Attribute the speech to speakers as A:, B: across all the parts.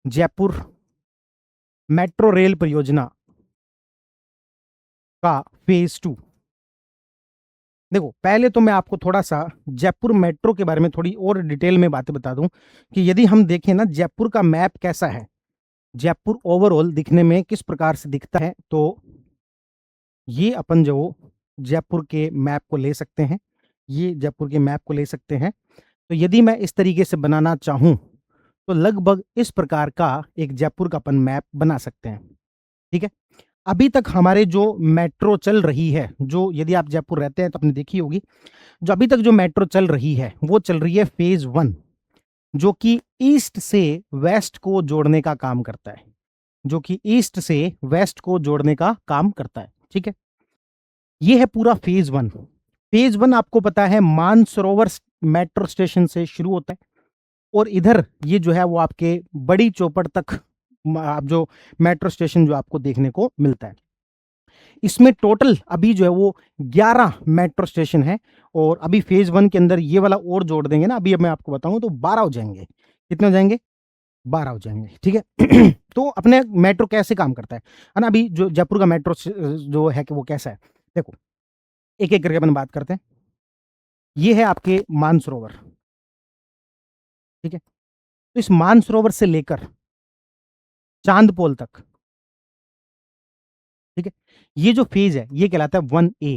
A: Jaipur metro rail परियोजना का phase 2। देखो, पहले तो मैं आपको थोड़ा सा जयपुर मेट्रो के बारे में थोड़ी और डिटेल में बातें बता दूं कि यदि हम देखें ना जयपुर का मैप कैसा है, जयपुर ओवरऑल दिखने में किस प्रकार से दिखता है, तो ये अपन जो जयपुर के मैप को ले सकते हैं, ये जयपुर के मैप को ले सकते हैं। तो यदि मैं इस तरीके से बनाना चाहूं तो लगभग इस प्रकार का एक जयपुर का अपन मैप बना सकते हैं। ठीक है, अभी तक हमारे जो मेट्रो चल रही है, जो यदि आप जयपुर रहते हैं तो आपने देखी होगी, जो अभी तक जो मेट्रो चल रही है वो चल रही है फेज 1, जो कि ईस्ट से वेस्ट को जोड़ने का काम करता है, जो कि ईस्ट से वेस्ट को जोड़ने का काम करता है। ठीक है, ये है पूरा फेज 1। फेज 1 आपको पता है मानसरोवर मेट्रो स्टेशन से शुरू होता है और इधर ये जो है वो आपके बड़ी चौपड़ तक आप जो मेट्रो स्टेशन जो आपको देखने को मिलता है। इसमें टोटल अभी जो है वो 11 मेट्रो स्टेशन है और अभी फेज 1 के अंदर ये वाला और जोड़ देंगे ना, अभी अब मैं आपको बताऊं तो 12 हो जाएंगे। कितने हो जाएंगे? 12 हो जाएंगे। ठीक है तो अपने मेट्रो कैसे काम करता है ना, अभी जो जयपुर का मेट्रो जो है कि वो कैसा है, देखो एक एक करके अपन बात करते हैं। ये है आपके मानसरोवर। ठीक है, तो इस मानसरोवर से लेकर चांदपोल तक, ठीक है, ये जो फेज है ये कहलाता है 1A,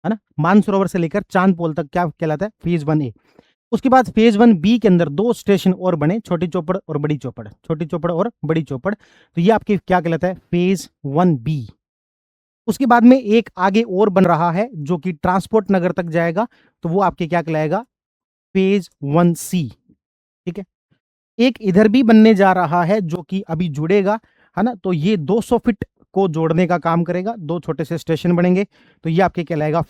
A: है ना। मानसरोवर से लेकर चांदपोल तक क्या कहलाता है? Phase 1A। उसके बाद फेज 1B के अंदर 2 स्टेशन और बने, छोटी चौपड़ और बड़ी चौपड़, छोटी चौपड़ और बड़ी चौपड़, तो ये आपके क्या कहलाता है? Phase 1B। उसके बाद में एक आगे और बन रहा है जो कि ट्रांसपोर्ट नगर तक जाएगा, तो वो आपके क्या कहलाएगा? Phase 1C। ठीक है, एक इधर भी बनने जा रहा है जो कि अभी जुड़ेगा, है ना, तो ये 200 फीट को जोड़ने का काम करेगा, 2 छोटे से स्टेशन बनेंगे, तो ये आपके कहलाएगा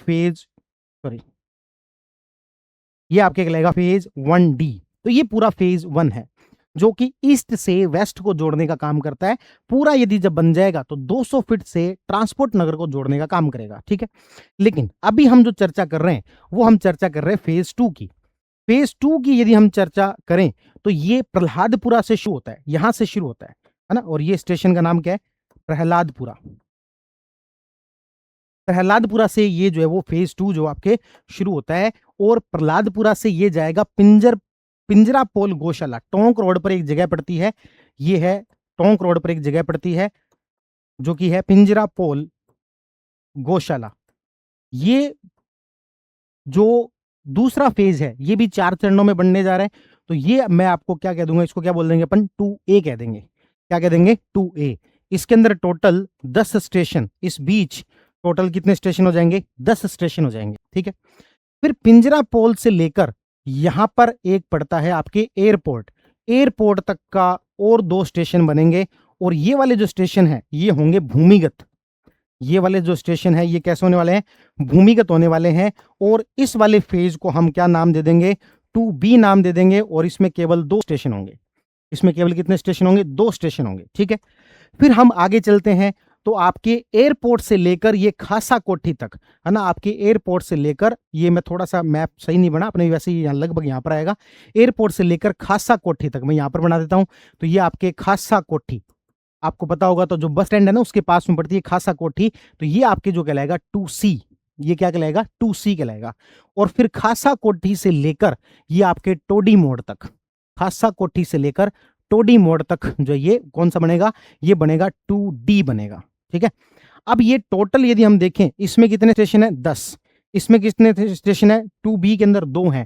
A: ये आपके कहलाएगा फेज 1D। तो ये पूरा फेज 1 है जो कि ईस्ट से वेस्ट को जोड़ने का काम करता है। पूरा यदि जब बन जाएगा तो 200 फीट से ट्रांसपोर्ट नगर को जोड़ने का काम करेगा। ठीक है, लेकिन अभी हम जो चर्चा कर रहे हैं वो हम चर्चा कर रहे हैं फेज 2 की। फेज 2 की यदि हम चर्चा करें तो ये प्रहलादपुरा से शुरू होता है, यहां से शुरू होता है ना, और ये स्टेशन का नाम क्या है? प्रहलादपुरा। प्रहलादपुरा से ये जो है वो फेज 2 जो आपके शुरू होता है और प्रहलादपुरा से ये जाएगा पिंजरापोल गौशाला। टोंक रोड पर एक जगह पड़ती है, ये है टोंक रोड पर एक जगह पड़ती है जो कि है पिंजरापोल गौशाला। ये जो दूसरा फेज है ये भी 4 चरणों में बनने जा रहा है, तो ये मैं आपको क्या कह दूंगा, इसको क्या बोल देंगे अपन? 2A कह देंगे। क्या कह देंगे? 2A। इसके अंदर टोटल 10 स्टेशन, इस बीच टोटल कितने स्टेशन हो जाएंगे? 10 स्टेशन हो जाएंगे। ठीक है, फिर पिंजरापोल से लेकर यहां पर एक पड़ता है आपके एयरपोर्ट, एयरपोर्ट तक का और 2 स्टेशन बनेंगे और ये वाले जो स्टेशन है ये होंगे भूमिगत। ये वाले जो स्टेशन है ये कैसे होने वाले हैं? भूमिगत होने वाले हैं। और इस वाले फेज को हम क्या नाम दे देंगे? 2B नाम दे देंगे और इसमें केवल 2 स्टेशन होंगे। इसमें केवल कितने स्टेशन होंगे? 2 स्टेशन होंगे। ठीक है, फिर हम आगे चलते हैं तो आपके एयरपोर्ट से लेकर ये खासा कोठी तक, है ना, आपके एयरपोर्ट से लेकर, ये मैं थोड़ा सा मैप सही नहीं बना अपने, वैसे ही लगभग यहां पर आएगा, एयरपोर्ट से लेकर खासा कोठी तक मैं यहां पर बना देता हूं। तो ये आपके खासा कोठी, आपको पता होगा तो जो बस स्टैंड है ना उसके पास में पड़ती है खासा कोठी, तो ये आपके जो कहलाएगा 2C। ये क्या कहलाएगा? 2C कहलाएगा। और फिर खासा कोठी से लेकर ये आपके टोडी मोड़ तक, खासा कोठी से लेकर टोडी मोड़ तक जो ये कौन सा बनेगा? ये बनेगा 2D बनेगा। ठीक है, अब ये टोटल यदि हम देखें इसमें कितने स्टेशन है? 10। इसमें कितने स्टेशन है? 2B के अंदर 2 हैं।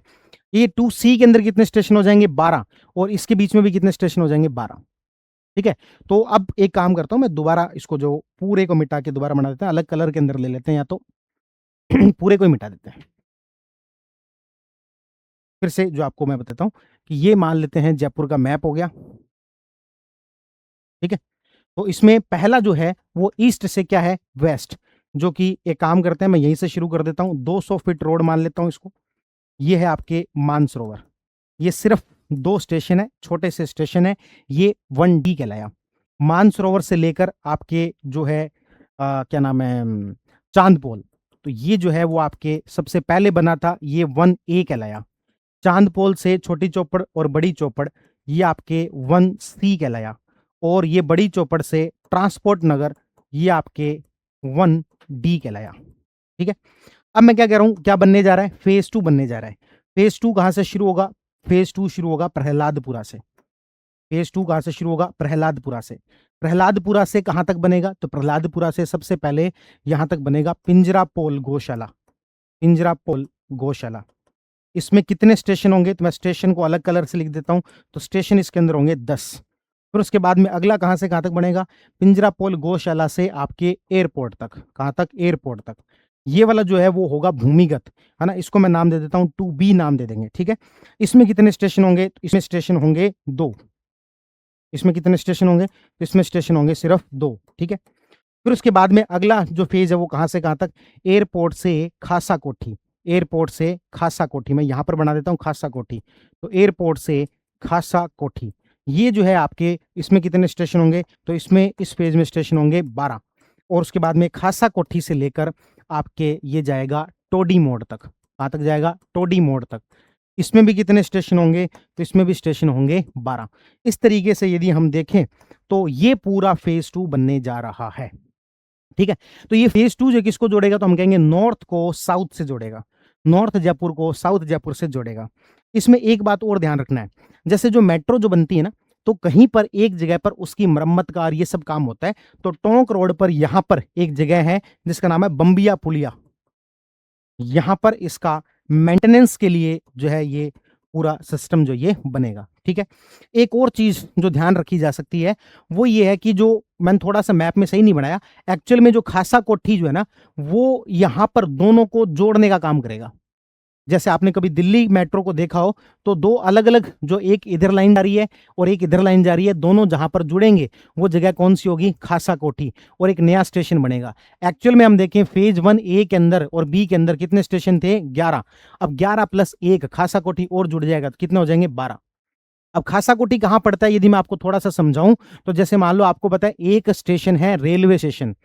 A: ये 2C के अंदर कितने स्टेशन हो जाएंगे? 12। और इसके बीच में भी कितने स्टेशन हो जाएंगे? 12। ठीक है, तो अब एक काम करता हूं मैं, दोबारा इसको जो पूरे को मिटा के दोबारा बना देते हैं, अलग कलर के अंदर ले लेते हैं, या तो पूरे को ही मिटा देते हैं। फिर से जो आपको मैं बताता हूं कि ये मान लेते हैं जयपुर का मैप हो गया। ठीक है, तो इसमें पहला जो है वो ईस्ट से क्या है? वेस्ट, जो कि एक काम करते हैं मैं यहीं से शुरू कर देता हूं, 200 फीट रोड मान लेता हूं इसको। ये है आपके मानसरोवर, ये सिर्फ 2 स्टेशन है, छोटे से स्टेशन है, ये 1D कहलाया। मानसरोवर से लेकर आपके जो है क्या नाम है, चांदपोल, तो ये जो है वो आपके सबसे पहले बना था, ये 1A कहलाया। चांदपोल से छोटी चौपड़ और बड़ी चौपड़, ये आपके 1C कहलाया, और ये बड़ी चौपड़ से ट्रांसपोर्ट नगर ये आपके 1D कहलाया। ठीक है, अब मैं क्या कह रहा हूं, क्या बनने जा रहा है, फेज 2 बनने जा रहा है। फेज 2 कहां से शुरू होगा, फेज 2 शुरू होगा प्रहलादपुरा से। फेज 2 कहां से शुरू होगा, प्रहलादपुरा से। प्रहलादपुरा से कहां तक बनेगा, तो प्रहलादपुरा से सबसे पहले यहां तक बनेगा पिंजरापोल गौशाला। पिंजरापोल गौशाला, इसमें कितने स्टेशन होंगे, तो मैं स्टेशन को अलग कलर से लिख देता हूं, तो स्टेशन इसके अंदर होंगे 10। फिर उसके बाद में अगला कहां से कहां तक बनेगा, पिंजरापोल गौशाला से आपके एयरपोर्ट तक। कहां तक, एयरपोर्ट तक। ये वाला जो है वो होगा भूमिगत, है ना, इसको मैं नाम दे देता हूं 2B नाम दे देंगे। ठीक है, इसमें कितने स्टेशन होंगे, तो इसमें स्टेशन होंगे 2। इसमें कितने स्टेशन होंगे, तो इसमें स्टेशन होंगे सिर्फ 2। ठीक है, फिर उसके बाद में अगला जो फेज है वो कहां से कहां तक, एयरपोर्ट से खासा कोठी। एयरपोर्ट से खासा कोठी, मैं यहां पर बना देता हूं खासा कोठी, तो एयरपोर्ट से खासा कोठी। ये जो है आपके, इसमें कितने स्टेशन होंगे, तो इसमें इस फेज में स्टेशन होंगे 12। और उसके बाद में खासा कोठी से लेकर आपके ये जाएगा टोडी मोड़ तक। कहां तक जाएगा, टोडी मोड़ तक। इसमें भी कितने स्टेशन होंगे, तो इसमें भी स्टेशन होंगे 12। इस तरीके से यदि हम देखें तो ये पूरा फेज 2 बनने जा रहा है। ठीक है, तो ये फेज 2 जो किसको जोड़ेगा, तो हम कहेंगे नॉर्थ को साउथ से जोड़ेगा। नॉर्थ जयपुर को साउथ जयपुर से जोड़ेगा। इसमें एक बात और ध्यान रखना है, जैसे जो मेट्रो जो बनती है ना, तो कहीं पर एक जगह पर उसकी मरम्मत का और ये सब काम होता है, तो टोंक रोड पर यहां पर एक जगह है जिसका नाम है बम्बिया पुलिया। यहां पर इसका मेंटेनेंस के लिए जो है ये पूरा सिस्टम जो ये बनेगा। ठीक है, एक और चीज जो ध्यान रखी जा सकती है वो ये है कि जो मैंने थोड़ा सा मैप में सही नहीं बनाया, एक्चुअल में जो खासा कोठी जो है ना, वो यहां पर दोनों को जोड़ने का काम करेगा। जैसे आपने कभी दिल्ली मेट्रो को देखा हो, तो दो अलग अलग, जो एक इधर लाइन जा रही है और एक इधर लाइन जा रही है, दोनों जहां पर जुड़ेंगे वो जगह कौन सी होगी, खासा कोठी, और एक नया स्टेशन बनेगा। एक्चुअल में हम देखें फेज 1A के अंदर और B के अंदर कितने स्टेशन थे, 11। अब 11 + 1 खासा कोठी और जुड़ जाएगा, तो कितने हो जाएंगे, 12। अब खासा कोठी कहां पड़ता है, यदि मैं आपको थोड़ा सा समझाऊं, तो जैसे मान लो आपको पता है एक स्टेशन है रेलवे स्टेशन,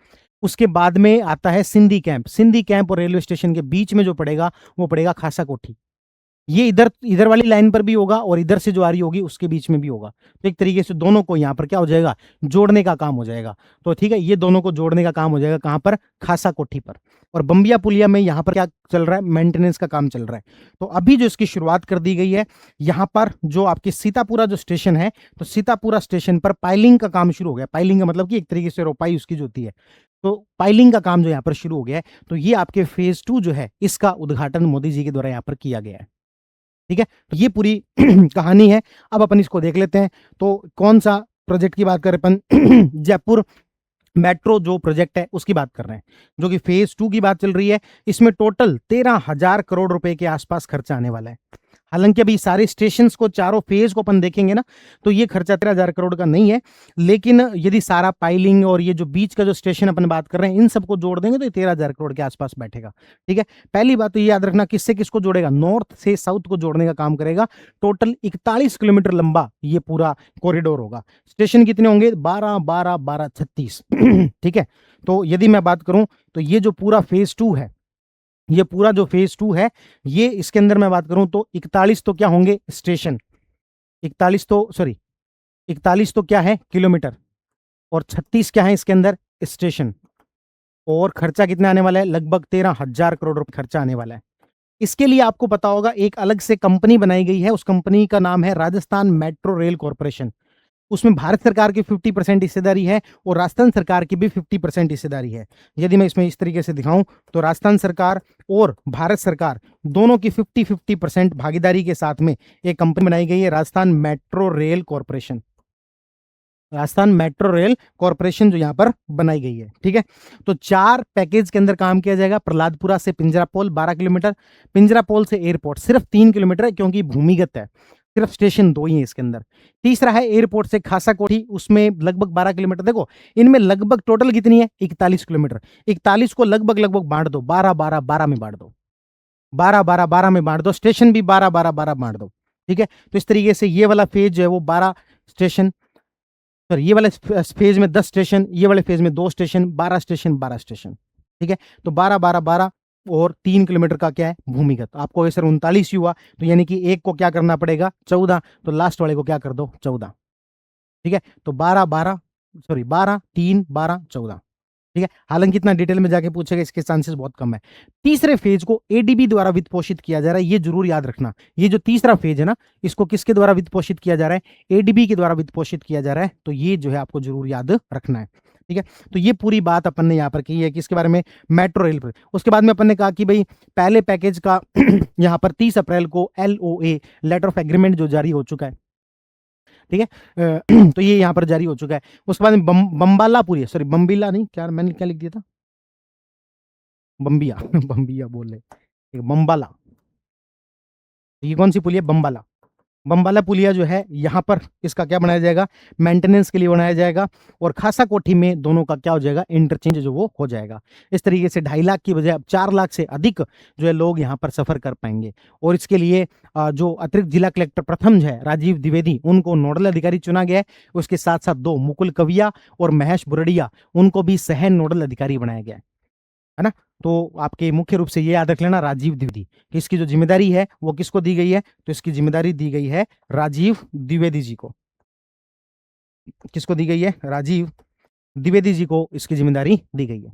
A: उसके बाद में आता है सिंधी कैंप। सिंधी कैंप और रेलवे स्टेशन के बीच में जो पड़ेगा वो पड़ेगा खासा कोठी। ये इधर इधर वाली लाइन पर भी होगा और इधर से जो आ रही होगी उसके बीच में भी होगा। तो एक तरीके से दोनों को यहाँ पर क्या हो जाएगा, जोड़ने का काम हो जाएगा। तो ठीक है, ये दोनों को जोड़ने का काम हो जाएगा कहां पर, खासा कोठी पर। और बम्बिया पुलिया में यहाँ पर क्या चल रहा है, मेंटेनेंस का काम चल रहा है। तो अभी जो इसकी शुरुआत कर दी गई है, यहाँ पर जो आपकी सीतापुरा जो स्टेशन है, तो सीतापुरा स्टेशन पर पाइलिंग का काम शुरू हो गया। पाइलिंग का मतलब कि एक तरीके से रोपाई उसकी जो होती है, तो पाइलिंग का काम जो यहाँ पर शुरू हो गया है। तो ये आपके फेज 2 जो है, इसका उद्घाटन मोदी जी के द्वारा यहाँ पर किया गया है। ठीक है, तो ये पूरी कहानी है। अब अपन इसको देख लेते हैं। तो कौन सा प्रोजेक्ट की बात कर रहे अपन जयपुर मेट्रो जो प्रोजेक्ट है उसकी बात कर रहे हैं, जो कि फेज 2 की बात चल रही है। इसमें टोटल 13,000 करोड़ रुपए के आसपास खर्चा आने वाला है। हालांकि अभी सारे स्टेशंस को, चारों फेज को अपन देखेंगे ना, तो ये खर्चा 13,000 करोड़ का नहीं है। लेकिन यदि सारा पाइलिंग और ये जो बीच का जो स्टेशन अपन बात कर रहे हैं, इन सबको जोड़ देंगे तो ये 13,000 करोड़ के आसपास बैठेगा। ठीक है, पहली बात तो ये याद रखना, किससे किसको जोड़ेगा, नॉर्थ से साउथ को जोड़ने का काम करेगा। टोटल 41 किलोमीटर लंबा ये पूरा कॉरिडोर होगा। स्टेशन कितने होंगे, 12 12 12 36। ठीक है, तो यदि मैं बात करूं तो ये जो पूरा फेज 2 है, ये पूरा जो फेज 2 है, ये इसके अंदर मैं बात करूं तो 41 तो क्या होंगे स्टेशन, 41 तो क्या है किलोमीटर, और 36 क्या है इसके अंदर स्टेशन। और खर्चा कितना आने वाला है, लगभग 13,000 करोड़ रुपए खर्चा आने वाला है। इसके लिए आपको पता होगा एक अलग से कंपनी बनाई गई है, उस कंपनी का नाम है राजस्थान मेट्रो रेल कॉर्पोरेशन। उसमें भारत सरकार की 50% हिस्सेदारी है और राजस्थान सरकार की भी 50% हिस्सेदारी है। यदि मैं इसमें इस तरीके से दिखाऊं तो राजस्थान सरकार और भारत सरकार दोनों की 50-50% भागीदारी के साथ में एक कंपनी बनाई गई है, Rajasthan metro rail corporation. Rajasthan metro rail corporation जो यहां पर बनाई गई है। ठीक है, तो 4 पैकेज के अंदर काम किया जाएगा। प्रहलादपुरा से पिंजरापोल 12 किलोमीटर, पिंजरापोल से एयरपोर्ट सिर्फ 3 किलोमीटर है क्योंकि भूमिगत है, सिर्फ स्टेशन 2 ही है इसके अंदर। तीसरा है एयरपोर्ट से खासा कोठी, उसमें लगभग 12 किलोमीटर। देखो इनमें लगभग टोटल कितनी है, 41 किलोमीटर। 41 को लगभग लगभग बांट दो, 12 12 12 में बांट दो, 12 12 12 में बांट दो, स्टेशन भी 12 12 12 बांट दो। ठीक है, तो इस तरीके से ये वाला फेज जो है वो 12 स्टेशन, सॉरी ये वाले फेज में 10 स्टेशन, ये वाले फेज में 2 स्टेशन, 12 स्टेशन 12 स्टेशन। ठीक है, तो 12 12 12 और 3 किलोमीटर का क्या है भूमिगत। आपको अगर सर 39 ही हुआ तो यानी कि एक को क्या करना पड़ेगा 14, तो लास्ट वाले को क्या कर दो 14। ठीक है, तो 12 12 सॉरी 12 3 12 14। ठीक है, हालांकि इतना डिटेल में जाके पूछेगा इसके चांसेस बहुत कम है। तीसरे फेज को एडीबी द्वारा वित्त पोषित किया जा रहा है, ये जरूर याद रखना। ये जो तीसरा फेज है ना, इसको किसके द्वारा वित्त पोषित किया जा रहा है, एडीबी के द्वारा वित्त पोषित किया जा रहा है। तो ये जो है आपको जरूर याद रखना है। ठीक है, तो ये पूरी बात अपन ने यहाँ पर की है कि इसके बारे में मेट्रो रेल पर। उसके बाद में अपन ने कहा कि भाई पहले पैकेज का यहाँ पर 30 अप्रैल को LOA लेटर ऑफ एग्रीमेंट जो जारी हो चुका है। ठीक है, तो ये यहाँ पर जारी हो चुका है। उसके बाद में बम्बाला पुलिया, सॉरी बम्बिला नहीं, क्या मैंने क्या लिख दिया था, बम्बिया बम्बिया बोल रहे, बम्बाला। ये कौन सी पुलिया, बम्बाला। बम्बाला पुलिया जो है यहाँ पर इसका क्या बनाया जाएगा, मेंटेनेंस के लिए बनाया जाएगा। और खासा कोठी में दोनों का क्या हो जाएगा, इंटरचेंज जो वो हो जाएगा। इस तरीके से 2.5 लाख की बजाय अब 4 लाख से अधिक जो है लोग यहाँ पर सफर कर पाएंगे। और इसके लिए जो अतिरिक्त जिला कलेक्टर प्रथम है राजीव द्विवेदी, उनको नोडल अधिकारी चुना गया है। उसके साथ साथ 2 मुकुल कविया और महेश बुरडिया, उनको भी सह नोडल अधिकारी बनाया गया है ना। तो आपके मुख्य रूप से ये याद रख लेना राजीव द्विवेदी कि इसकी जो जिम्मेदारी है वो किसको दी गई है, तो इसकी जिम्मेदारी दी गई है राजीव द्विवेदी जी को। किसको दी गई है, राजीव द्विवेदी जी को इसकी जिम्मेदारी दी गई है।